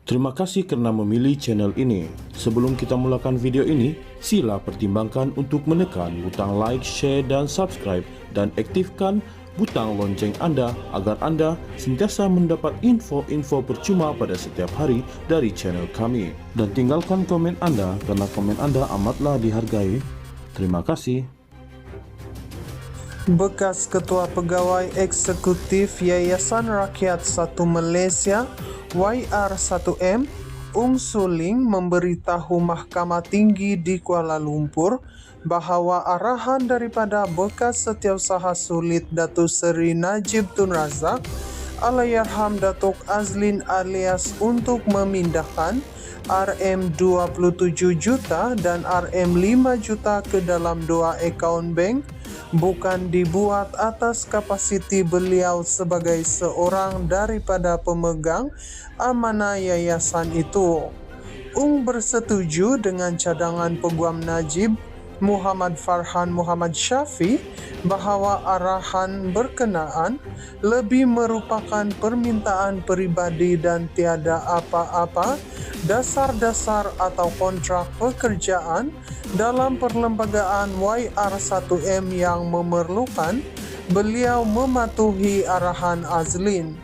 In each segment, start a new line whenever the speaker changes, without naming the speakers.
Terima kasih kerana memilih channel ini. Sebelum kita mulakan video ini, sila pertimbangkan untuk menekan butang like, share dan subscribe dan aktifkan butang lonceng anda agar anda sentiasa mendapat info-info percuma pada setiap hari dari channel kami. Dan tinggalkan komen anda kerana komen anda amatlah dihargai. Terima kasih.
Bekas Ketua Pegawai Eksekutif Yayasan Rakyat 1 Malaysia YR1M, Ung Suling memberitahu Mahkamah Tinggi di Kuala Lumpur bahawa arahan daripada bekas Setiausaha Sulit Datuk Seri Najib Tun Razak Allahyarham Datuk Azlin alias untuk memindahkan RM27 juta dan RM5 juta ke dalam dua akaun bank bukan dibuat atas kapasiti beliau sebagai seorang daripada pemegang amanah yayasan itu. Ung bersetuju dengan cadangan Peguam Najib Muhammad Farhan Muhammad Syafi bahawa arahan berkenaan lebih merupakan permintaan peribadi dan tiada apa-apa dasar-dasar atau kontrak pekerjaan dalam perlembagaan YR1M yang memerlukan beliau mematuhi arahan Azlin.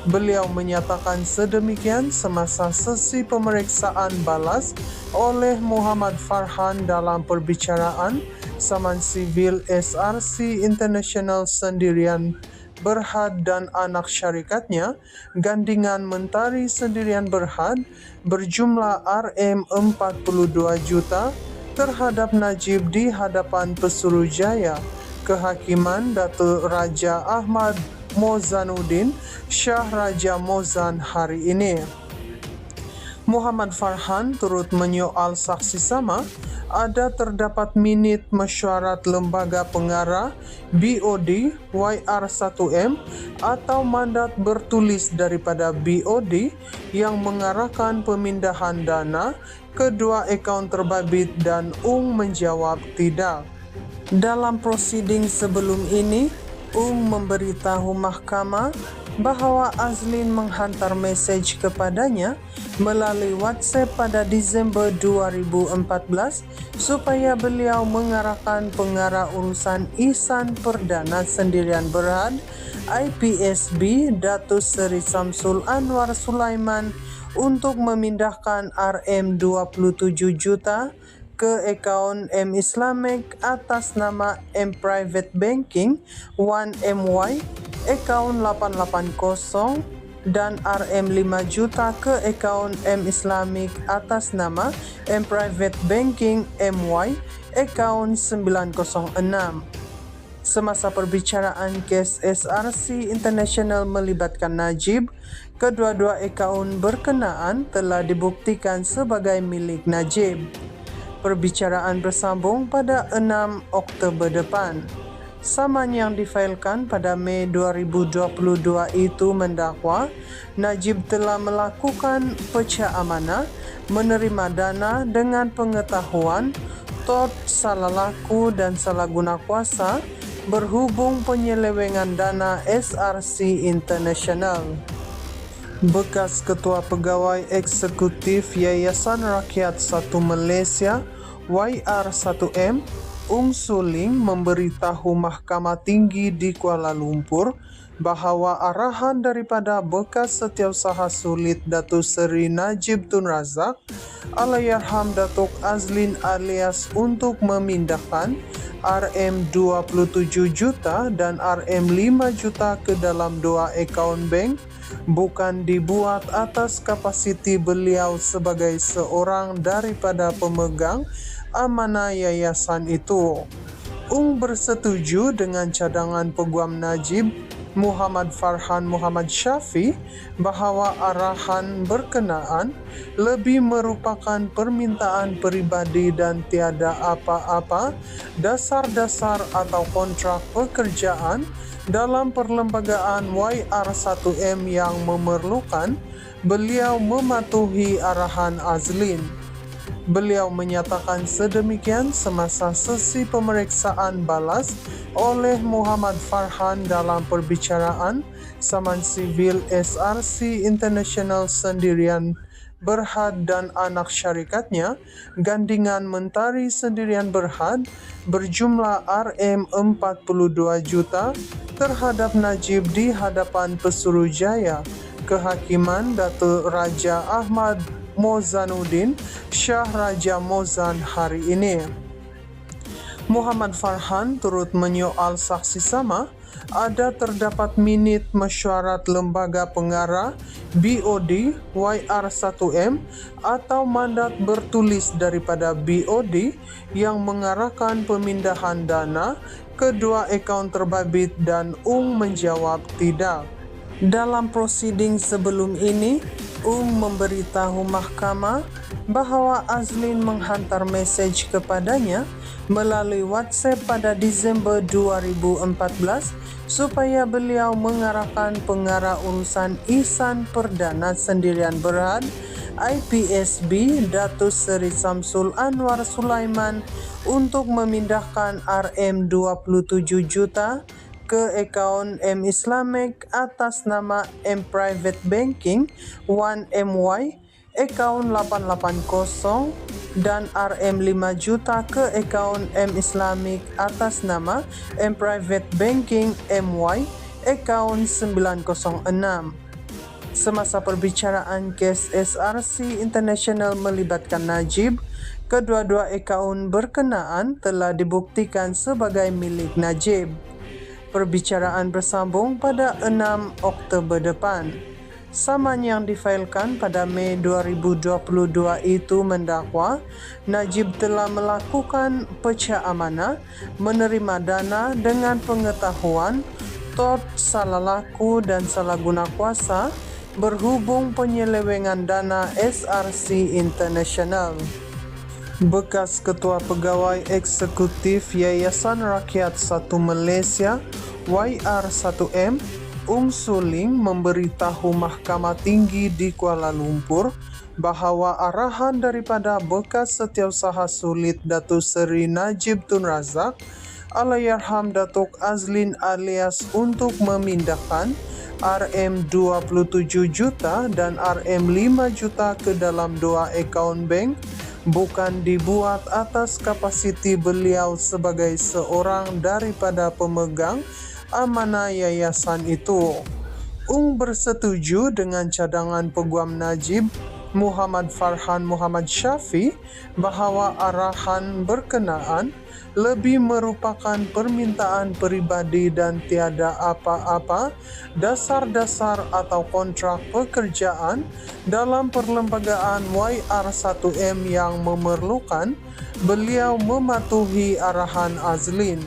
Beliau menyatakan sedemikian semasa sesi pemeriksaan balas oleh Muhammad Farhan dalam perbicaraan Saman Sivil SRC International Sendirian Berhad dan anak syarikatnya Gandingan Mentari Sendirian Berhad berjumlah RM42 juta terhadap Najib di hadapan Pesuruhjaya Kehakiman Datuk Raja Ahmad Mozanuddin Shah Raja Mozan hari ini. Muhammad Farhan turut menyoal saksi sama ada terdapat minit mesyuarat lembaga pengarah BOD YR1M atau mandat bertulis daripada BOD yang mengarahkan pemindahan dana kedua akaun terbabit dan Ung menjawab tidak. Dalam prosiding sebelum ini, Ung memberitahu mahkamah bahawa Azlin menghantar mesej kepadanya melalui WhatsApp pada Disember 2014 supaya beliau mengarahkan pengarah urusan Ihsan Perdana Sendirian Berhad IPSB Datuk Seri Samsul Anwar Sulaiman untuk memindahkan RM27 juta ke akaun M Islamic atas nama M Private Banking 1MY akaun 880 dan RM5 juta ke akaun M Islamic atas nama M Private Banking MY akaun 906. Semasa perbicaraan kes SRC International melibatkan Najib, kedua-dua akaun berkenaan telah dibuktikan sebagai milik Najib. Perbicaraan bersambung pada 6 Oktober depan. Saman yang difailkan pada Mei 2022 itu mendakwa Najib telah melakukan pecah amanah, menerima dana dengan pengetahuan, tort salah laku dan salah guna kuasa berhubung penyelewengan dana SRC International. Bekas Ketua Pegawai Eksekutif Yayasan Rakyat 1 Malaysia YR1M, Ung Suling memberitahu Mahkamah Tinggi di Kuala Lumpur bahawa arahan daripada bekas Setiausaha Sulit Datuk Seri Najib Tun Razak Allahyarham Datuk Azlin alias untuk memindahkan RM27 juta dan RM5 juta ke dalam dua akaun bank bukan dibuat atas kapasiti beliau sebagai seorang daripada pemegang amanah yayasan itu. Ung bersetuju dengan cadangan Peguam Najib Muhammad Farhan Muhammad Syafi bahawa arahan berkenaan lebih merupakan permintaan peribadi dan tiada apa-apa dasar-dasar atau kontrak pekerjaan dalam perlembagaan YR1M yang memerlukan beliau mematuhi arahan Azlin. Beliau menyatakan sedemikian semasa sesi pemeriksaan balas oleh Muhammad Farhan dalam perbicaraan Saman Sivil SRC International Sendirian Berhad dan anak syarikatnya, gandingan Mentari Sendirian Berhad berjumlah Rm42 juta terhadap Najib di hadapan Pesuruhjaya Kehakiman Datuk Raja Ahmad Mozanuddin Shah Raja Mozan hari ini. Muhammad Farhan turut menyoal saksi sama ada terdapat minit mesyuarat lembaga pengarah BOD YR1M atau mandat bertulis daripada BOD yang mengarahkan pemindahan dana kedua akaun terbabit dan menjawab tidak. Dalam prosiding sebelum ini, memberitahu mahkamah bahawa Azlin menghantar mesej kepadanya melalui WhatsApp pada Disember 2014 supaya beliau mengarahkan pengarah urusan Ihsan Perdana Sendirian Berhad IPSB Datuk Seri Samsul Anwar Sulaiman untuk memindahkan Rm27 juta ke akaun Islamic atas nama Private Banking 1MY akaun 880 dan Rm5 juta ke akaun Islamic atas nama Private Banking MY akaun 906. Semasa perbicaraan kes SRC International melibatkan Najib, kedua-dua akaun berkenaan telah dibuktikan sebagai milik Najib. Perbicaraan bersambung pada 6 Oktober depan. Saman yang difailkan pada Mei 2022 itu mendakwa Najib telah melakukan pecah amanah, menerima dana dengan pengetahuan, tort salah laku dan salah guna kuasa berhubung penyelewengan dana SRC International. Bekas Ketua Pegawai Eksekutif Yayasan Rakyat 1 Malaysia YR1M Suling memberitahu Mahkamah Tinggi di Kuala Lumpur bahawa arahan daripada bekas Setiausaha Sulit Datuk Seri Najib Tun Razak Allahyarham Datuk Azlin alias untuk memindahkan Rm27 juta dan Rm5 juta ke dalam dua akaun bank bukan dibuat atas kapasiti beliau sebagai seorang daripada pemegang amanah yayasan itu. Bersetuju dengan cadangan Peguam Najib Muhammad Farhan Muhammad Syafi bahawa arahan berkenaan lebih merupakan permintaan peribadi dan tiada apa-apa dasar-dasar atau kontrak pekerjaan dalam perlembagaan YR1M yang memerlukan beliau mematuhi arahan Azlin.